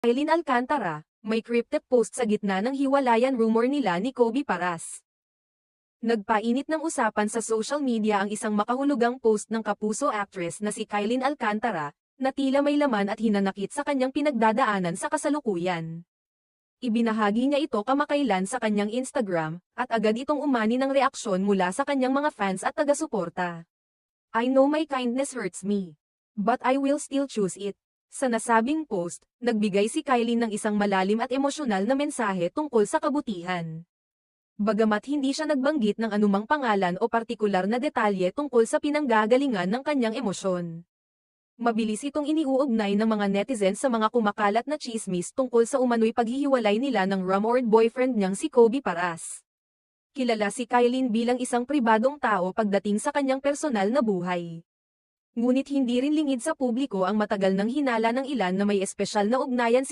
Aileen Alcantara, may cryptic post sa gitna ng hiwalayan rumor nila ni Kobe Paras. Nagpainit ng usapan sa social media ang isang makahulugang post ng kapuso actress na si Kylene Alcantara, na tila may laman at hinanakit sa kanyang pinagdadaanan sa kasalukuyan. Ibinahagi niya ito kamakailan sa kanyang Instagram, at agad itong umani ng reaksyon mula sa kanyang mga fans at taga-suporta. "I know my kindness hurts me. But I will still choose it." Sa nasabing post, nagbigay si Kylene ng isang malalim at emosyonal na mensahe tungkol sa kabutihan. Bagamat hindi siya nagbanggit ng anumang pangalan o partikular na detalye tungkol sa pinanggagalingan ng kanyang emosyon. Mabilis itong iniuugnay ng mga netizens sa mga kumakalat na tsismis tungkol sa umano'y paghihiwalay nila ng rumored boyfriend niyang si Kobe Paras. Kilala si Kylene bilang isang pribadong tao pagdating sa kanyang personal na buhay. Ngunit hindi rin lingid sa publiko ang matagal nang hinala ng ilan na may espesyal na ugnayan